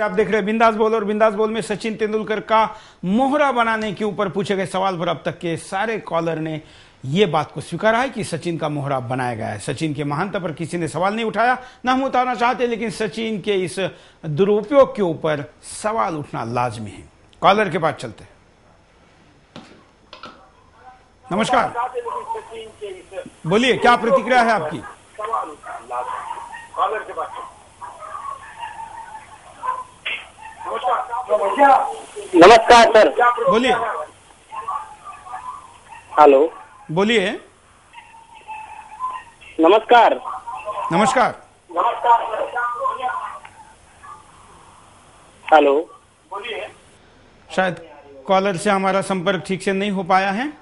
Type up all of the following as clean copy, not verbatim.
आप देख रहे हैं बिंदास बोल, और बिंदास बोल में सचिन तेंदुलकर का मोहरा बनाने के ऊपर पूछे गए सवाल पर अब तक के सारे कॉलर ने यह बात को स्वीकारा है कि सचिन का मोहरा बनाया गया है। सचिन के महानता पर किसी ने सवाल नहीं उठाया, ना हम उठाना चाहते, लेकिन सचिन के इस दुरुपयोग के ऊपर सवाल उठना लाजमी है। कॉलर के पास चलते हैं। नमस्कार, बोलिए, क्या प्रतिक्रिया है आपकी? नमस्कार सर। बोलिए। हेलो, बोलिए। नमस्कार। नमस्कार। हेलो, बोलिए। शायद कॉलर से हमारा संपर्क ठीक से नहीं हो पाया है।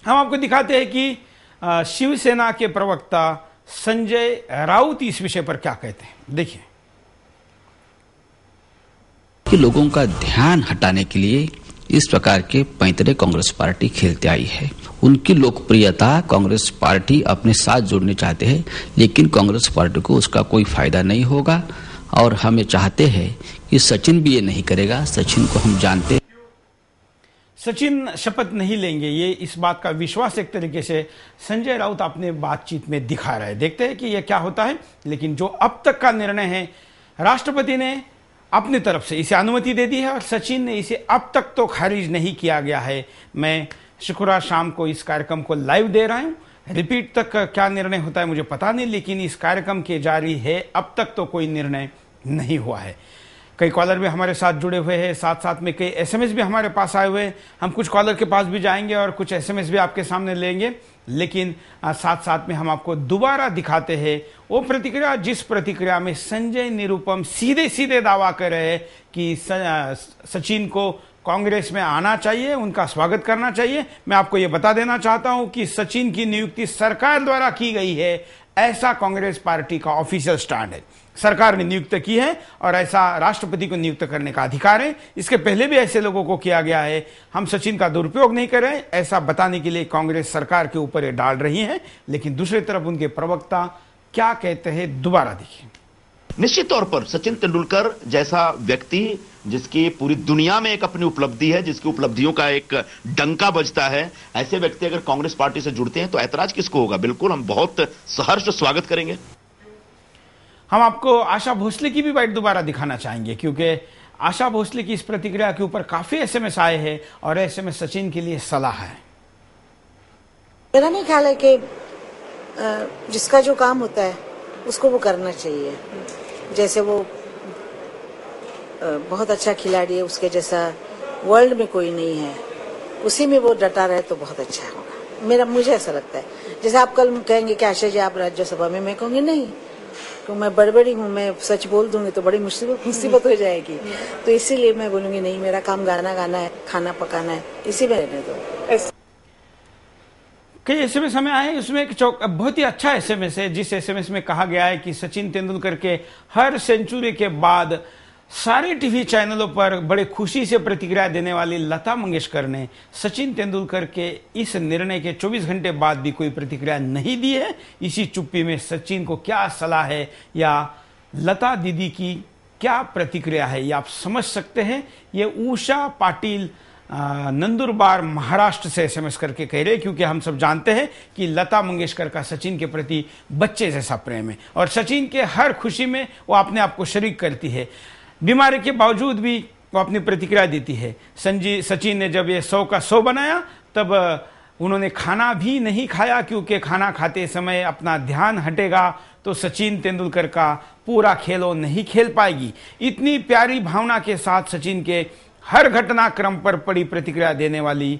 हम आपको दिखाते हैं कि शिवसेना के प्रवक्ता संजय राउत इस विषय पर क्या कहते हैं। देखिए कि लोगों का ध्यान हटाने के लिए इस प्रकार के पैंतरे कांग्रेस पार्टी खेलते आई है। उनकी लोकप्रियता कांग्रेस पार्टी अपने साथ जोड़ने चाहते हैं, लेकिन कांग्रेस पार्टी को उसका कोई फायदा नहीं होगा। और हमें चाहते हैं कि सचिन भी ये नहीं करेगा। सचिन को हम जानते हैं। सचिन शपथ नहीं लेंगे, ये इस बात का विश्वास एक तरीके से संजय राउत अपने बातचीत में दिखा रहे हैं। देखते हैं कि यह क्या होता है। लेकिन जो अब तक का निर्णय है, राष्ट्रपति ने अपनी तरफ से इसे अनुमति दे दी है और सचिन ने इसे अब तक तो खारिज नहीं किया गया है। मैं शुक्रवार शाम को इस कार्यक्रम को लाइव दे रहा हूं। रिपीट तक क्या निर्णय होता है मुझे पता नहीं, लेकिन इस कार्यक्रम के जारी है, अब तक तो कोई निर्णय नहीं हुआ है। कई कॉलर भी हमारे साथ जुड़े हुए हैं, साथ साथ में कई एसएमएस भी हमारे पास आए हुए हैं। हम कुछ कॉलर के पास भी जाएंगे और कुछ एसएमएस भी आपके सामने लेंगे, लेकिन साथ साथ में हम आपको दोबारा दिखाते हैं वो प्रतिक्रिया, जिस प्रतिक्रिया में संजय निरुपम सीधे सीधे दावा कर रहे हैं कि सचिन को कांग्रेस में आना चाहिए, उनका स्वागत करना चाहिए। मैं आपको यह बता देना चाहता हूं कि सचिन की नियुक्ति सरकार द्वारा की गई है, ऐसा कांग्रेस पार्टी का ऑफिशियल स्टैंड है। सरकार ने नियुक्त की है और ऐसा राष्ट्रपति को नियुक्त करने का अधिकार है। इसके पहले भी ऐसे लोगों को किया गया है। हम सचिन का दुरुपयोग नहीं करें, ऐसा बताने के लिए कांग्रेस सरकार के ऊपर ये डाल रही है। लेकिन दूसरी तरफ उनके प्रवक्ता क्या कहते हैं, दोबारा देखिए। निश्चित तौर पर सचिन तेंदुलकर जैसा व्यक्ति, जिसकी पूरी दुनिया में एक अपनी उपलब्धि है, जिसकी उपलब्धियों का एक डंका बजता है, ऐसे व्यक्ति अगर कांग्रेस पार्टी से जुड़ते हैं तो ऐतराज किसको होगा। बिल्कुल, हम बहुत सहर्ष स्वागत करेंगे। हम आपको आशा भोसले की भी बाइट दोबारा दिखाना चाहेंगे, क्योंकि आशा भोसले की इस प्रतिक्रिया के ऊपर काफी एसएमएस आए हैं और ऐसे में सचिन के लिए सलाह है। मेरा नहीं ख्याल है कि जिसका जो काम होता है उसको वो करना चाहिए। जैसे वो बहुत अच्छा खिलाड़ी है, उसके जैसा वर्ल्ड में कोई नहीं है, उसी में वो डटा रहे तो बहुत अच्छा होगा। मुझे ऐसा लगता है। जैसे आप कल कहेंगे कि आशा जी आप राज्यसभा में, मैं कहूंगी नहीं, तो मैं बड़बड़ी हूँ, मैं सच बोल दूंगी तो बड़ी मुसीबत हो जाएगी। तो इसीलिए मैं बोलूंगी नहीं, मेरा काम गाना गाना है, खाना पकाना है, इसी में रहने दो। कई एसएमएस हमें आए, उसमें एक बहुत ही अच्छा एसएमएस है, जिस एसएमएस में कहा गया है कि सचिन तेंदुलकर के हर सेंचुरी के बाद सारे टीवी चैनलों पर बड़े खुशी से प्रतिक्रिया देने वाली लता मंगेशकर ने सचिन तेंदुलकर के इस निर्णय के 24 घंटे बाद भी कोई प्रतिक्रिया नहीं दी है। इसी चुप्पी में सचिन को क्या सलाह है या लता दीदी की क्या प्रतिक्रिया है, ये आप समझ सकते हैं। ये उषा पाटिल नंदुरबार महाराष्ट्र से एसएमएस करके कह रहे, क्योंकि हम सब जानते हैं कि लता मंगेशकर का सचिन के प्रति बच्चे जैसा प्रेम है और सचिन के हर खुशी में वो अपने आप को शरीक करती है। बीमारी के बावजूद भी वो अपनी प्रतिक्रिया देती है। सचिन ने जब ये 100 का 100 बनाया तब उन्होंने खाना भी नहीं खाया, क्योंकि खाना खाते समय अपना ध्यान हटेगा तो सचिन तेंदुलकर का पूरा खेल वो नहीं खेल पाएगी। इतनी प्यारी भावना के साथ सचिन के हर घटनाक्रम पर बड़ी प्रतिक्रिया देने वाली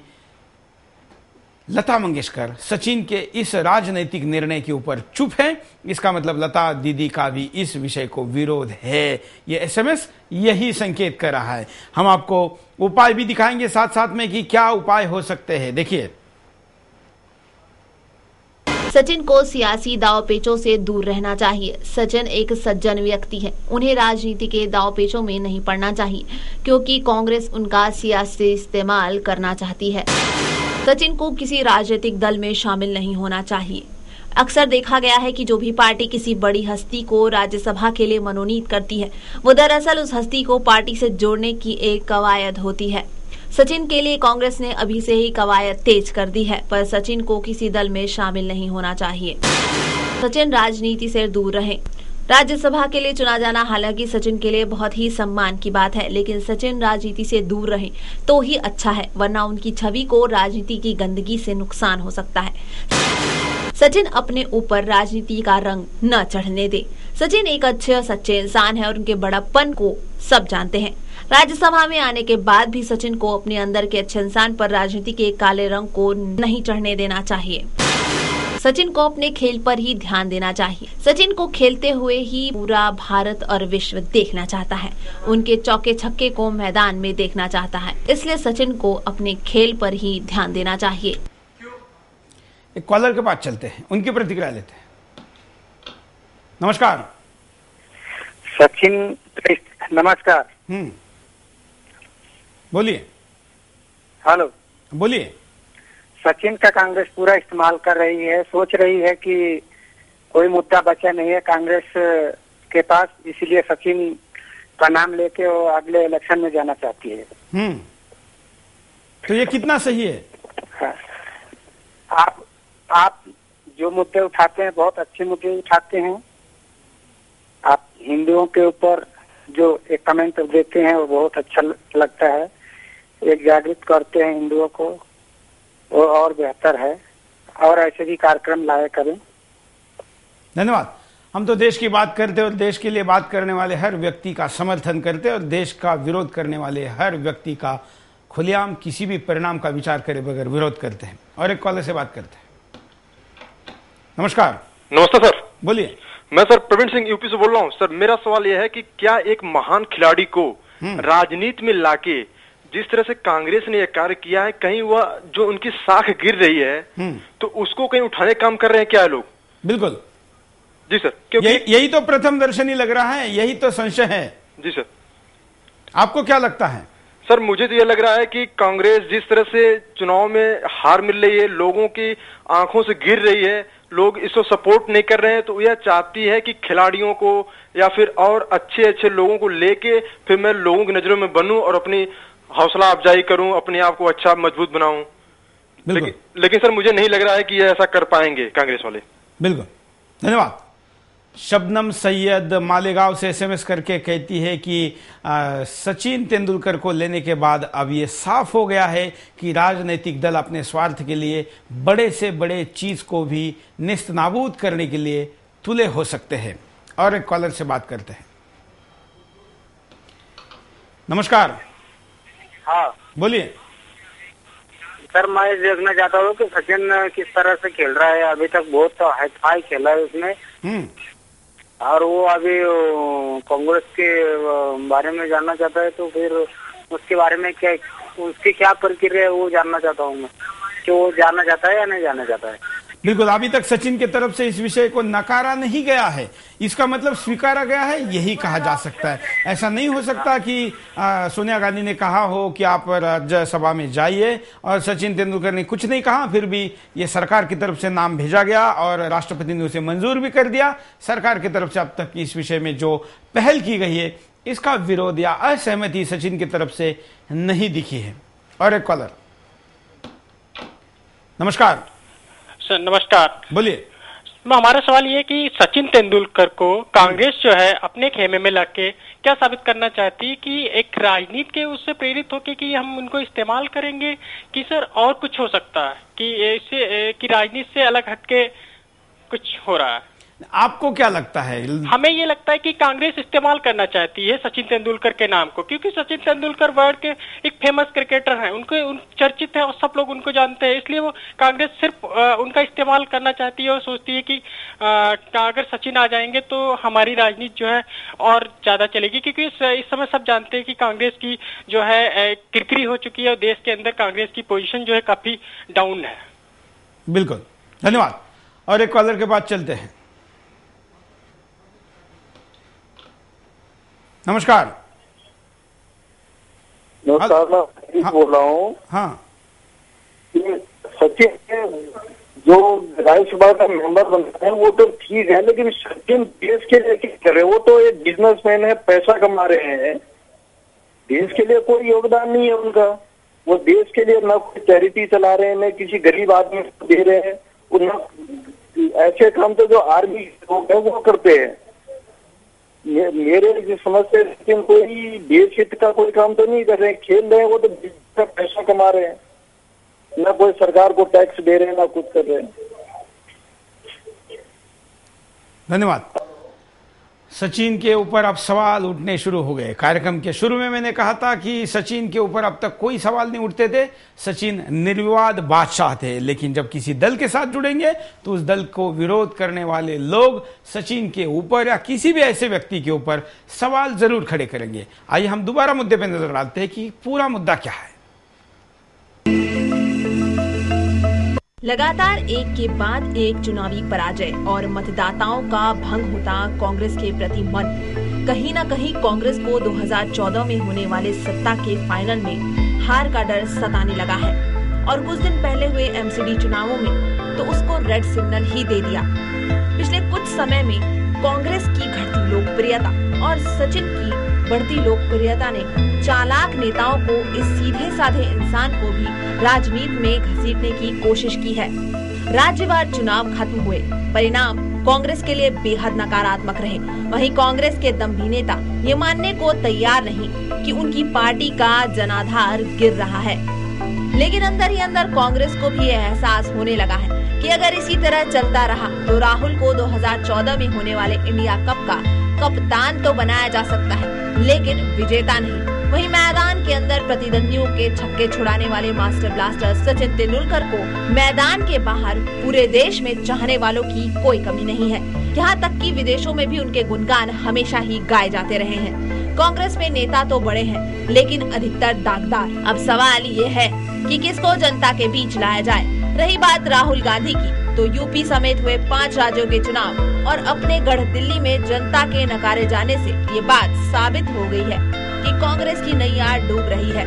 लता मंगेशकर सचिन के इस राजनीतिक निर्णय के ऊपर चुप है। इसका मतलब लता दीदी का भी इस विषय को विरोध है। ये एसएमएस यही संकेत कर रहा है। हम आपको उपाय भी दिखाएंगे साथ साथ में कि क्या उपाय हो सकते हैं। देखिए, सचिन को सियासी दांवपेचों से दूर रहना चाहिए। सचिन एक सज्जन व्यक्ति है, उन्हें राजनीति के दांवपेचों में नहीं पड़ना चाहिए, क्योंकि कांग्रेस उनका सियासी इस्तेमाल करना चाहती है। सचिन को किसी राजनीतिक दल में शामिल नहीं होना चाहिए। अक्सर देखा गया है कि जो भी पार्टी किसी बड़ी हस्ती को राज्यसभा के लिए मनोनीत करती है, वो दरअसल उस हस्ती को पार्टी से जोड़ने की एक कवायद होती है। सचिन के लिए कांग्रेस ने अभी से ही कवायद तेज कर दी है, पर सचिन को किसी दल में शामिल नहीं होना चाहिए। सचिन राजनीति से दूर रहें। राज्यसभा के लिए चुना जाना हालांकि सचिन के लिए बहुत ही सम्मान की बात है, लेकिन सचिन राजनीति से दूर रहें तो ही अच्छा है, वरना उनकी छवि को राजनीति की गंदगी से नुकसान हो सकता है। सचिन अपने ऊपर राजनीति का रंग न चढ़ने दे। सचिन एक अच्छे सच्चे इंसान है और उनके बड़प्पन को सब जानते हैं। राज्यसभा में आने के बाद भी सचिन को अपने अंदर के अच्छे इंसान पर राजनीति के काले रंग को नहीं चढ़ने देना चाहिए। सचिन को अपने खेल पर ही ध्यान देना चाहिए। सचिन को खेलते हुए ही पूरा भारत और विश्व देखना चाहता है, उनके चौके छक्के को मैदान में देखना चाहता है, इसलिए सचिन को अपने खेल पर ही ध्यान देना चाहिए। एक कॉलर के पास चलते हैं, उनकी प्रतिक्रिया लेते हैं। नमस्कार सचिन। नमस्कार। बोलिए। हेलो, बोलिए। सचिन का कांग्रेस पूरा इस्तेमाल कर रही है, सोच रही है कि कोई मुद्दा बचा नहीं है कांग्रेस के पास, इसलिए सचिन का नाम लेके वो अगले इलेक्शन में जाना चाहती है। तो ये कितना सही है? हाँ। आप जो मुद्दे उठाते हैं बहुत अच्छे मुद्दे उठाते हैं। आप हिंदुओं के ऊपर जो एक कमेंट देते हैं वो बहुत अच्छा लगता है, एक जागृत करते हैं हिंदुओं को, वो और बेहतर है, और ऐसे भी कार्यक्रम लाया करें। धन्यवाद। हम तो देश की बात करते हैं और देश के लिए बात करने वाले हर व्यक्ति का समर्थन करते हैं और देश का विरोध करने वाले हर व्यक्ति का खुलेआम किसी भी परिणाम का विचार करे बगैर विरोध करते हैं। और एक कॉलर से बात करते हैं। नमस्कार। नमस्ते सर। बोलिए। मैं सर प्रवीण सिंह यूपी से बोल रहा हूँ। सर मेरा सवाल यह है कि क्या एक महान खिलाड़ी को राजनीति में लाके जिस तरह से कांग्रेस ने यह कार्य किया है, कहीं वह जो उनकी साख गिर रही है तो उसको कहीं उठाने का काम कर रहे हैं क्या लोग? बिल्कुल जी सर, क्योंकि यही तो प्रथम दर्शनी लग रहा है, यही तो संशय है। जी सर। आपको क्या लगता है? सर मुझे तो यह लग रहा है कि कांग्रेस जिस तरह से चुनाव में हार मिल रही है, लोगों की आंखों से गिर रही है, लोग इसको सपोर्ट नहीं कर रहे हैं, तो यह चाहती है कि खिलाड़ियों को या फिर और अच्छे अच्छे लोगों को लेके फिर मैं लोगों की नजरों में बनूं और अपनी हौसला अफजाई करूं, अपने आप को अच्छा मजबूत बनाऊं। लेकिन सर मुझे नहीं लग रहा है कि ये ऐसा कर पाएंगे कांग्रेस वाले। बिल्कुल। धन्यवाद। शबनम सैयद मालेगांव से एसएमएस करके कहती है कि सचिन तेंदुलकर को लेने के बाद अब ये साफ हो गया है कि राजनीतिक दल अपने स्वार्थ के लिए बड़े से बड़े चीज को भी निस्तनाबूद करने के लिए तुले हो सकते हैं। और एक कॉलर से बात करते हैं। नमस्कार। हाँ बोलिए। सर मैं देखना चाहता हूँ कि सचिन किस तरह से खेल रहा है। अभी तक बहुत हाई खेला है उसने, और वो अभी कांग्रेस के बारे में जानना चाहता है, तो फिर उसके बारे में क्या, उसकी क्या प्रक्रिया है वो जानना चाहता हूँ मैं, कि वो जानना चाहता है या नहीं जानना चाहता है। बिल्कुल। अभी तक सचिन की तरफ से इस विषय को नकारा नहीं गया है, इसका मतलब स्वीकारा गया है, यही कहा जा सकता है। ऐसा नहीं हो सकता कि सोनिया गांधी ने कहा हो कि आप राज्यसभा में जाइए और सचिन तेंदुलकर ने कुछ नहीं कहा, फिर भी ये सरकार की तरफ से नाम भेजा गया और राष्ट्रपति ने उसे मंजूर भी कर दिया। सरकार की तरफ से अब तक इस विषय में जो पहल की गई है, इसका विरोध या असहमति सचिन की तरफ से नहीं दिखी है। और एक कॉलर। नमस्कार सर। नमस्कार। बोलिए। हमारा सवाल ये है कि सचिन तेंदुलकर को कांग्रेस जो है अपने खेमे में लाके क्या साबित करना चाहती है, कि एक राजनीति के उससे प्रेरित होके कि हम उनको इस्तेमाल करेंगे, कि सर और कुछ हो सकता है कि इससे कि राजनीति से अलग हटके कुछ हो रहा है? आपको क्या लगता है? हमें ये लगता है कि कांग्रेस इस्तेमाल करना चाहती है सचिन तेंदुलकर के नाम को, क्योंकि सचिन तेंदुलकर वर्ल्ड के एक फेमस क्रिकेटर हैं, उनके चर्चित है और सब लोग उनको जानते हैं, इसलिए वो कांग्रेस सिर्फ उनका इस्तेमाल करना चाहती है और सोचती है कि अगर सचिन आ जाएंगे तो हमारी राजनीति जो है और ज्यादा चलेगी, क्योंकि इस समय सब जानते हैं कि कांग्रेस की जो है किरकिरी हो चुकी है और देश के अंदर कांग्रेस की पोजीशन जो है काफी डाउन है। बिल्कुल। धन्यवाद। और एक कॉलर के बाद चलते हैं। नमस्कार। नमस्कार, मैं बोल रहा हूँ। हाँ, सचिन जो राज्यसभा का मेंबर बनते हैं वो तो ठीक है, लेकिन सचिन देश के लिए क्या कर रहे हैं? वो तो एक बिजनेसमैन है, पैसा कमा रहे हैं, देश के लिए कोई योगदान नहीं है उनका। वो देश के लिए न कोई चैरिटी चला रहे हैं, न किसी गरीब आदमी को दे रहे हैं। न ऐसे काम तो जो आर्मी लोग हैं वो करते हैं। मेरे समझ से सचिन कोई देश हित का कोई काम तो नहीं कर रहे हैं, खेल रहे हैं। वो तो पैसा कमा रहे हैं, ना कोई सरकार को टैक्स दे रहे हैं, ना कुछ कर रहे हैं। धन्यवाद। सचिन के ऊपर अब सवाल उठने शुरू हो गए। कार्यक्रम के शुरू में मैंने कहा था कि सचिन के ऊपर अब तक कोई सवाल नहीं उठते थे, सचिन निर्विवाद बादशाह थे। लेकिन जब किसी दल के साथ जुड़ेंगे तो उस दल को विरोध करने वाले लोग सचिन के ऊपर या किसी भी ऐसे व्यक्ति के ऊपर सवाल जरूर खड़े करेंगे। आइए हम दोबारा मुद्दे पर नजर डालते हैं कि पूरा मुद्दा क्या है। लगातार एक के बाद एक चुनावी पराजय और मतदाताओं का भंग होता कांग्रेस के प्रति मन कहीं न कहीं कांग्रेस को 2014 में होने वाले सत्ता के फाइनल में हार का डर सताने लगा है। और कुछ दिन पहले हुए एमसीडी चुनावों में तो उसको रेड सिग्नल ही दे दिया। पिछले कुछ समय में कांग्रेस की घटती लोकप्रियता और सचिन की बढ़ती लोकप्रियता ने चालाक नेताओं को इस सीधे साधे इंसान को भी राजनीति में घसीटने की कोशिश की है। राज्यवार चुनाव खत्म हुए, परिणाम कांग्रेस के लिए बेहद नकारात्मक रहे। वहीं कांग्रेस के दम्भी नेता ये मानने को तैयार नहीं कि उनकी पार्टी का जनाधार गिर रहा है। लेकिन अंदर ही अंदर कांग्रेस को भी एहसास होने लगा है कि अगर इसी तरह चलता रहा तो राहुल को 2014 में होने वाले इंडिया कप का कप्तान तो बनाया जा सकता है, लेकिन विजेता नहीं। वहीं मैदान के अंदर प्रतिद्वंदियों के छक्के छुड़ाने वाले मास्टर ब्लास्टर सचिन तेंदुलकर को मैदान के बाहर पूरे देश में चाहने वालों की कोई कमी नहीं है। यहाँ तक कि विदेशों में भी उनके गुणगान हमेशा ही गाए जाते रहे हैं। कांग्रेस में नेता तो बड़े हैं, लेकिन अधिकतर दागदार। अब सवाल ये है कि किसको जनता के बीच लाया जाए। रही बात राहुल गांधी की, तो यूपी समेत हुए 5 राज्यों के चुनाव और अपने गढ़ दिल्ली में जनता के नकारे जाने से ये बात साबित हो गई है कि कांग्रेस की नैया डूब रही है।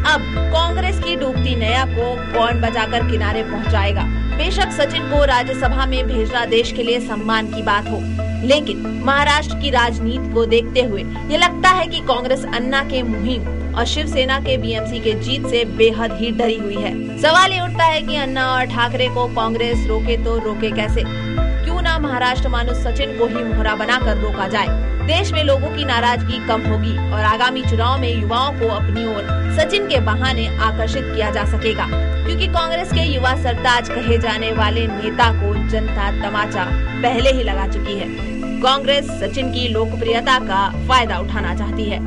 अब कांग्रेस की डूबती नैया को कौन बचाकर किनारे पहुंचाएगा? बेशक सचिन को राज्यसभा में भेजना देश के लिए सम्मान की बात हो, लेकिन महाराष्ट्र की राजनीति को देखते हुए ये लगता है कि कांग्रेस अन्ना के मुहिम और शिवसेना के बीएमसी के जीत से बेहद ही डरी हुई है। सवाल ये उठता है कि अन्ना और ठाकरे को कांग्रेस रोके तो रोके कैसे? क्यों ना महाराष्ट्र मानुस सचिन को ही मोहरा बनाकर रोका जाए। देश में लोगों की नाराजगी कम होगी और आगामी चुनाव में युवाओं को अपनी ओर सचिन के बहाने आकर्षित किया जा सकेगा, क्योंकि कांग्रेस के युवा सरताज कहे जाने वाले नेता को जनता तमाचा पहले ही लगा चुकी है। कांग्रेस सचिन की लोकप्रियता का फायदा उठाना चाहती है।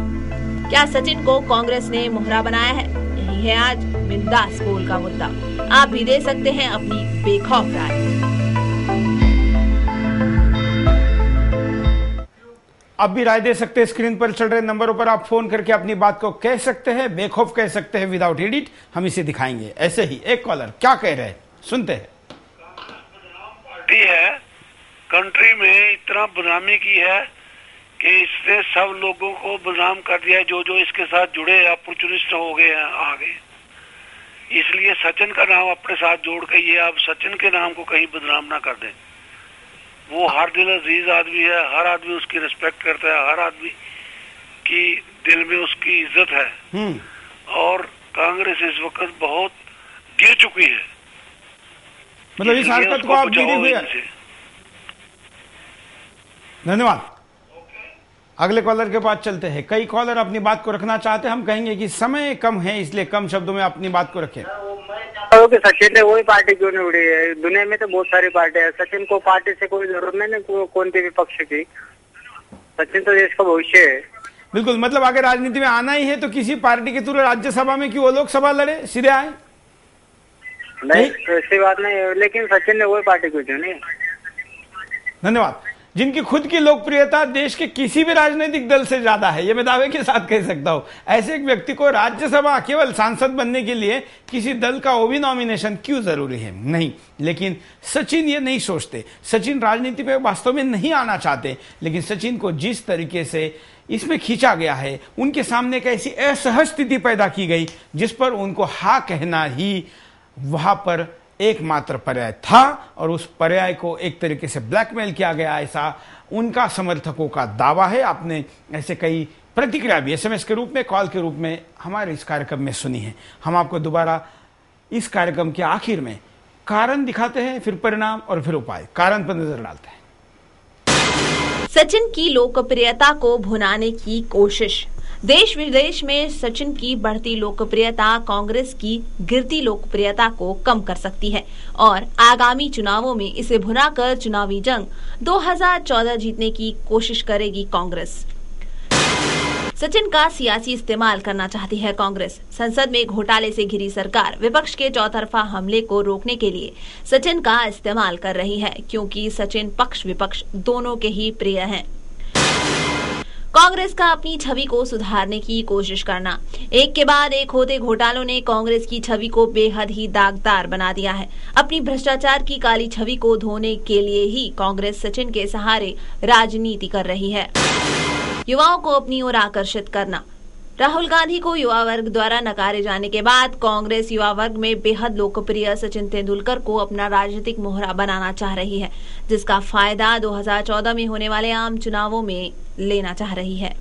क्या सचिन को कांग्रेस ने मोहरा बनाया है? यही है आज बिंदास बोल का मुद्दा। आप भी दे सकते हैं अपनी बेखौफ राय। अब भी राय दे सकते हैं, स्क्रीन पर चल रहे नंबरों पर आप फोन करके अपनी बात को कह सकते हैं, बेखौफ कह सकते हैं, विदाउट एडिट। हम इसे दिखाएंगे। ऐसे ही एक कॉलर क्या कह रहे हैं, सुनते हैं। पार्टी है, कंट्री में इतना बदनामी की है कि इसने सब लोगों को बदनाम कर दिया है। जो इसके साथ जुड़े अपॉर्चुनिस्ट हो गए हैं आगे, इसलिए सचिन का नाम अपने साथ जोड़ के ये आप सचिन के नाम को कहीं बदनाम ना कर दें। वो हर दिल अजीज आदमी है, हर आदमी उसकी रिस्पेक्ट करता है, हर आदमी की दिल में उसकी इज्जत है। और कांग्रेस इस वक्त बहुत गिर चुकी है। मतलब इस हरकत को आप गिरी हुई है। धन्यवाद। अगले कॉलर के पास चलते हैं। कई कॉलर अपनी बात को रखना चाहते हैं। हम कहेंगे कि समय कम है, इसलिए कम शब्दों में अपनी बात को रखें। सचिन ने वही पार्टी क्यों नहीं उड़ी है? दुनिया में तो बहुत सारी पार्टी है, सचिन को पार्टी से कोई जरूरत नहीं कौन सी भी पक्ष की। सचिन तो देश का भविष्य है। बिल्कुल, मतलब अगर राजनीति में आना ही है तो किसी पार्टी के थ्रू राज्यसभा में क्यों वो लोकसभा लड़े, सीधे आए? नहीं, ऐसी बात नहीं है, लेकिन सचिन ने वही पार्टी क्यों चुनी? धन्यवाद। जिनकी खुद की लोकप्रियता देश के किसी भी राजनीतिक दल से ज्यादा है, ये मैं दावे के साथ कह सकता हूं। ऐसे एक व्यक्ति को राज्यसभा केवल सांसद बनने के लिए किसी दल का ओबी नॉमिनेशन क्यों जरूरी है? नहीं। लेकिन सचिन ये नहीं सोचते, सचिन राजनीति में वास्तव में नहीं आना चाहते, लेकिन सचिन को जिस तरीके से इसमें खींचा गया है, उनके सामने एक ऐसी असहज स्थिति पैदा की गई जिस पर उनको हाँ कहना ही वहां पर एकमात्र पर्याय था, और उस पर्याय को एक तरीके से ब्लैकमेल किया गया, ऐसा उनका समर्थकों का दावा है। आपने ऐसे कई प्रतिक्रिया भी एसएमएस के रूप में, कॉल के रूप में हमारे इस कार्यक्रम में सुनी है। हम आपको दोबारा इस कार्यक्रम के आखिर में कारण दिखाते हैं, फिर परिणाम और फिर उपाय। कारण पर नजर डालते हैं। सचिन की लोकप्रियता को भुनाने की कोशिश। देश विदेश में सचिन की बढ़ती लोकप्रियता कांग्रेस की गिरती लोकप्रियता को कम कर सकती है और आगामी चुनावों में इसे भुनाकर चुनावी जंग 2014 जीतने की कोशिश करेगी कांग्रेस। सचिन का सियासी इस्तेमाल करना चाहती है कांग्रेस। संसद में घोटाले से घिरी सरकार विपक्ष के चौतरफा हमले को रोकने के लिए सचिन का इस्तेमाल कर रही है, क्योंकि सचिन पक्ष विपक्ष दोनों के ही प्रिय हैं। कांग्रेस का अपनी छवि को सुधारने की कोशिश करना। एक के बाद एक होते घोटालों ने कांग्रेस की छवि को बेहद ही दागदार बना दिया है। अपनी भ्रष्टाचार की काली छवि को धोने के लिए ही कांग्रेस सचिन के सहारे राजनीति कर रही है। युवाओं को अपनी ओर आकर्षित करना। राहुल गांधी को युवा वर्ग द्वारा नकारे जाने के बाद कांग्रेस युवा वर्ग में बेहद लोकप्रिय सचिन तेंदुलकर को अपना राजनीतिक मोहरा बनाना चाह रही है, जिसका फायदा 2014 में होने वाले आम चुनावों में लेना चाह रही है।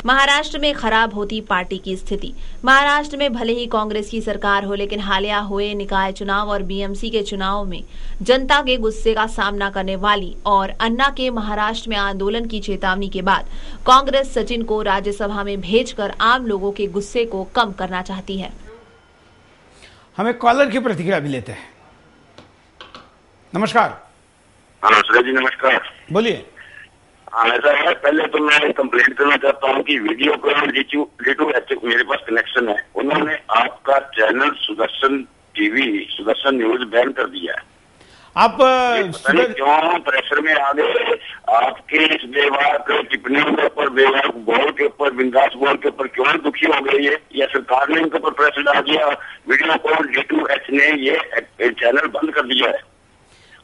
महाराष्ट्र में खराब होती पार्टी की स्थिति। महाराष्ट्र में भले ही कांग्रेस की सरकार हो, लेकिन हालिया हुए निकाय चुनाव और बीएमसी के चुनाव में जनता के गुस्से का सामना करने वाली और अन्ना के महाराष्ट्र में आंदोलन की चेतावनी के बाद कांग्रेस सचिन को राज्यसभा में भेजकर आम लोगों के गुस्से को कम करना चाहती है। हमें कॉलर की प्रतिक्रिया भी लेते हैं। नमस्कार। नमस्कार जी। नमस्कार, बोलिए। ऐसा है, पहले तो मैं कंप्लेंट करना चाहता हूँ कि वीडियो कॉल D2H मेरे पास कनेक्शन है, उन्होंने आपका channel Sudarshan TV, Sudarshan news ban कर दिया है। आप क्यों प्रेशर में आ गए? आपके इस बेवाक टिप्पणियों के ऊपर, बेवाक बोल के ऊपर, बिंदास बोल के ऊपर क्यों दुखी हो गई है? या सरकार ने इनके ऊपर प्रेशर डाल दिया? वीडियो कॉल D2H ने ये चैनल बंद कर दिया है।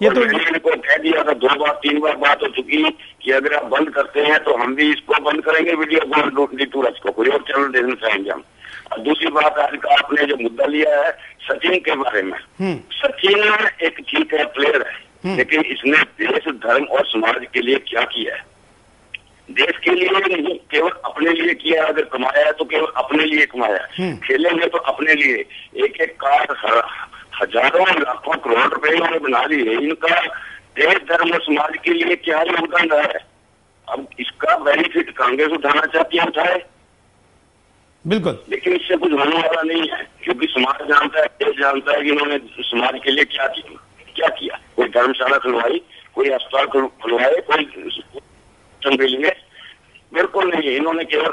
ये तो मैंने इनको कह दिया था, 2 बार 3 बार बात हो चुकी कि अगर आप बंद करते हैं तो हम भी इसको बंद करेंगे, वीडियो कॉल D2H को, कोई और चैनल देखना चाहेंगे हम। और दूसरी बात, आज का आपने जो मुद्दा लिया है सचिन के बारे में, सचिन एक ठीक है, प्लेयर है, लेकिन इसने देश, धर्म और समाज के लिए क्या किया है? देश के लिए नहीं, केवल अपने लिए किया। अगर कमाया है तो केवल अपने लिए कमाया है, खेलेंगे तो अपने लिए। एक एक कार हजारों लाखों करोड़ रुपए इन्होंने बना लिए। इनका देश, धर्म और समाज के लिए क्या योगदान रहा है? अब इसका बेनिफिट कांग्रेस उठाना चाहती है, उठाए, बिल्कुल, लेकिन इससे कुछ होने वाला नहीं है, क्योंकि समाज जानता है, देश जानता है कि इन्होंने समाज के लिए क्या किया। कोई धर्मशाला खुलवाई, कोई अस्पताल खुलवाए, कोई लिए? बिल्कुल नहीं। इन्होंने केवल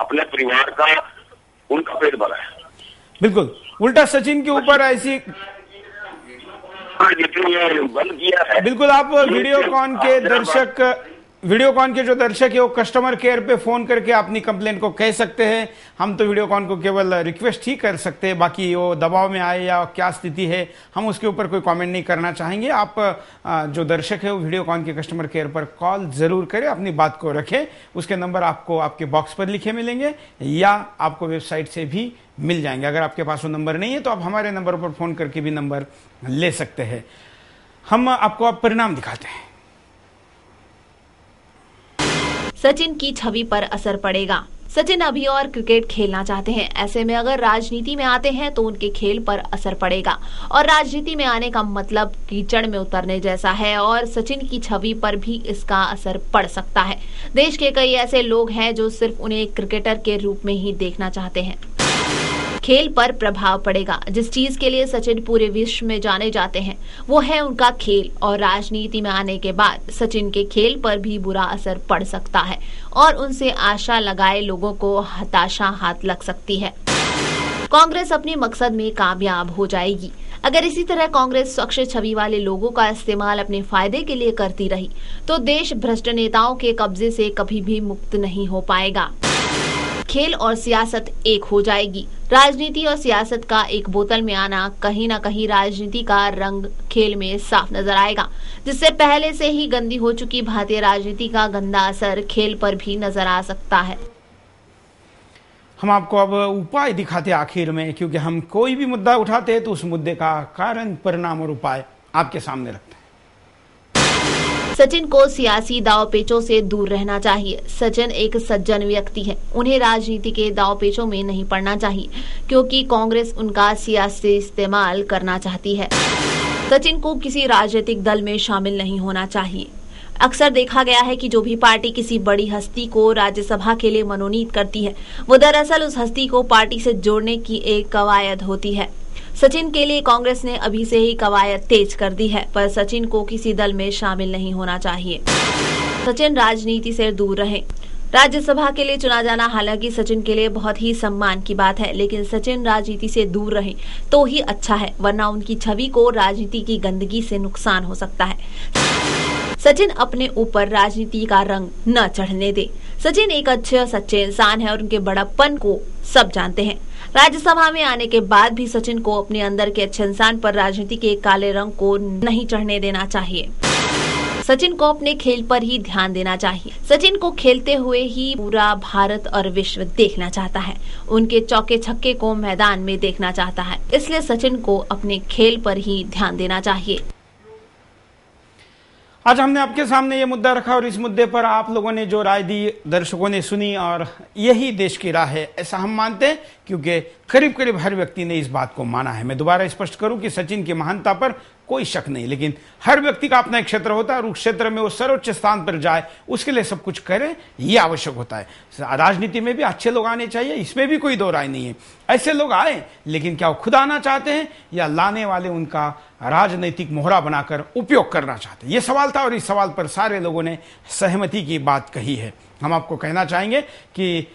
अपने परिवार का, उनका पेट भरा है। बिल्कुल, उल्टा सचिन के ऊपर ऐसी बंद किया है। बिल्कुल, आप वीडियोकॉन के जो दर्शक है वो कस्टमर केयर पे फोन करके अपनी कंप्लेंट को कह सकते हैं। हम तो वीडियोकॉन को केवल रिक्वेस्ट ही कर सकते हैं, बाकी वो दबाव में आए या क्या स्थिति है हम उसके ऊपर कोई कमेंट नहीं करना चाहेंगे। आप जो दर्शक है वो वीडियोकॉन के कस्टमर केयर पर कॉल जरूर करें, अपनी बात को रखें। उसके नंबर आपको आपके बॉक्स पर लिखे मिलेंगे या आपको वेबसाइट से भी मिल जाएंगे। अगर आपके पास वो नंबर नहीं है तो आप हमारे नंबर पर फोन करके भी नंबर ले सकते हैं। हम आपको अब परिणाम दिखाते हैं। सचिन की छवि पर असर पड़ेगा। सचिन अभी और क्रिकेट खेलना चाहते हैं, ऐसे में अगर राजनीति में आते हैं तो उनके खेल पर असर पड़ेगा, और राजनीति में आने का मतलब कीचड़ में उतरने जैसा है, और सचिन की छवि पर भी इसका असर पड़ सकता है। देश के कई ऐसे लोग हैं जो सिर्फ उन्हें क्रिकेटर के रूप में ही देखना चाहते हैं। खेल पर प्रभाव पड़ेगा। जिस चीज के लिए सचिन पूरे विश्व में जाने जाते हैं वो है उनका खेल, और राजनीति में आने के बाद सचिन के खेल पर भी बुरा असर पड़ सकता है और उनसे आशा लगाए लोगों को हताशा हाथ लग सकती है। कांग्रेस अपने मकसद में कामयाब हो जाएगी। अगर इसी तरह कांग्रेस स्वच्छ छवि वाले लोगों का इस्तेमाल अपने फायदे के लिए करती रही तो देश भ्रष्ट नेताओं के कब्जे से कभी भी मुक्त नहीं हो पाएगा। खेल और सियासत एक हो जाएगी। राजनीति और सियासत का एक बोतल में आना कहीं न कहीं राजनीति का रंग खेल में साफ नजर आएगा, जिससे पहले से ही गंदी हो चुकी भारतीय राजनीति का गंदा असर खेल पर भी नजर आ सकता है। हम आपको अब उपाय दिखाते आखिर में, क्योंकि हम कोई भी मुद्दा उठाते हैं तो उस मुद्दे का कारण, परिणाम और उपाय आपके सामने रखते हैं। सचिन को सियासी दांव-पेचों से दूर रहना चाहिए। सचिन एक सज्जन व्यक्ति है, उन्हें राजनीति के दांव-पेचों में नहीं पड़ना चाहिए, क्योंकि कांग्रेस उनका सियासी इस्तेमाल करना चाहती है। सचिन को किसी राजनीतिक दल में शामिल नहीं होना चाहिए। अक्सर देखा गया है कि जो भी पार्टी किसी बड़ी हस्ती को राज्यसभा के लिए मनोनीत करती है, वो दरअसल उस हस्ती को पार्टी से जोड़ने की एक कवायद होती है। सचिन के लिए कांग्रेस ने अभी से ही कवायद तेज कर दी है, पर सचिन को किसी दल में शामिल नहीं होना चाहिए। सचिन राजनीति से दूर रहे। राज्यसभा के लिए चुना जाना हालांकि सचिन के लिए बहुत ही सम्मान की बात है, लेकिन सचिन राजनीति से दूर रहे तो ही अच्छा है, वरना उनकी छवि को राजनीति की गंदगी से नुकसान हो सकता है। सचिन अपने ऊपर राजनीति का रंग न चढ़ने दे। सचिन एक अच्छे और सच्चे इंसान है और उनके बड़प्पन को सब जानते हैं। राज्यसभा में आने के बाद भी सचिन को अपने अंदर के अच्छे इंसान पर राजनीति के काले रंग को नहीं चढ़ने देना चाहिए। सचिन को अपने खेल पर ही ध्यान देना चाहिए। सचिन को खेलते हुए ही पूरा भारत और विश्व देखना चाहता है, उनके चौके छक्के को मैदान में देखना चाहता है, इसलिए सचिन को अपने खेल पर ही ध्यान देना चाहिए। आज हमने आपके सामने ये मुद्दा रखा और इस मुद्दे पर आप लोगों ने जो राय दी, दर्शकों ने सुनी, और यही देश की राह है ऐसा हम मानते हैं, क्योंकि करीब करीब हर व्यक्ति ने इस बात को माना है। मैं दोबारा स्पष्ट करूं कि सचिन की महानता पर कोई शक नहीं, लेकिन हर व्यक्ति का अपना एक क्षेत्र होता है और उस क्षेत्र में वो सर्वोच्च स्थान पर जाए, उसके लिए सब कुछ करे, ये आवश्यक होता है। राजनीति में भी अच्छे लोग आने चाहिए, इसमें भी कोई दो राय नहीं है। ऐसे लोग आए, लेकिन क्या वो खुद आना चाहते हैं या लाने वाले उनका राजनीतिक मोहरा बनाकर उपयोग करना चाहते हैं? ये सवाल था और इस सवाल पर सारे लोगों ने सहमति की बात कही है। हम आपको कहना चाहेंगे कि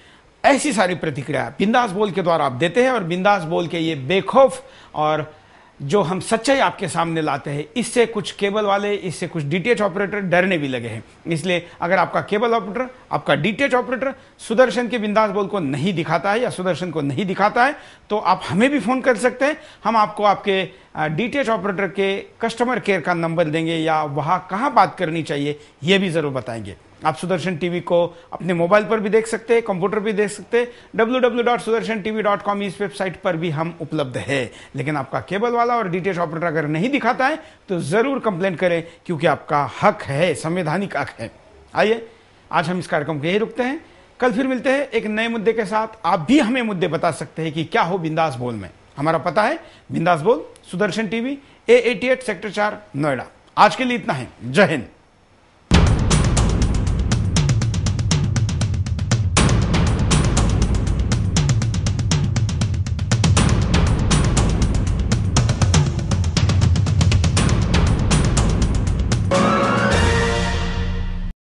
ऐसी सारी प्रतिक्रिया बिंदास बोल के द्वारा आप देते हैं और बिंदास बोल के ये बेखौफ और जो हम सच्चाई आपके सामने लाते हैं, इससे कुछ केबल वाले, इससे कुछ डीटीएच ऑपरेटर डरने भी लगे हैं। इसलिए अगर आपका केबल ऑपरेटर, आपका डीटीएच ऑपरेटर सुदर्शन के बिंदास बोल को नहीं दिखाता है या सुदर्शन को नहीं दिखाता है, तो आप हमें भी फोन कर सकते हैं। हम आपको आपके डीटीएच ऑपरेटर के कस्टमर केयर का नंबर देंगे या वहां कहां बात करनी चाहिए ये भी जरूर बताएंगे। आप सुदर्शन टीवी को अपने मोबाइल पर भी देख सकते हैं, कंप्यूटर भी देख सकते हैं। www.sudarshan.tv.com इस वेबसाइट पर भी हम उपलब्ध है। लेकिन आपका केबल वाला और डीटीएच ऑपरेटर अगर नहीं दिखाता है तो जरूर कंप्लेंट करें, क्योंकि आपका हक है, संवैधानिक हक है। आइए आज हम इस कार्यक्रम को यही रुकते हैं, कल फिर मिलते हैं एक नए मुद्दे के साथ। आप भी हमें मुद्दे बता सकते हैं कि क्या हो बिंदास बोल में। हमारा पता है बिंदास बोल, Sudarshan TV, A88 sector 4 Noida. आज के लिए इतना है। जय हिंद।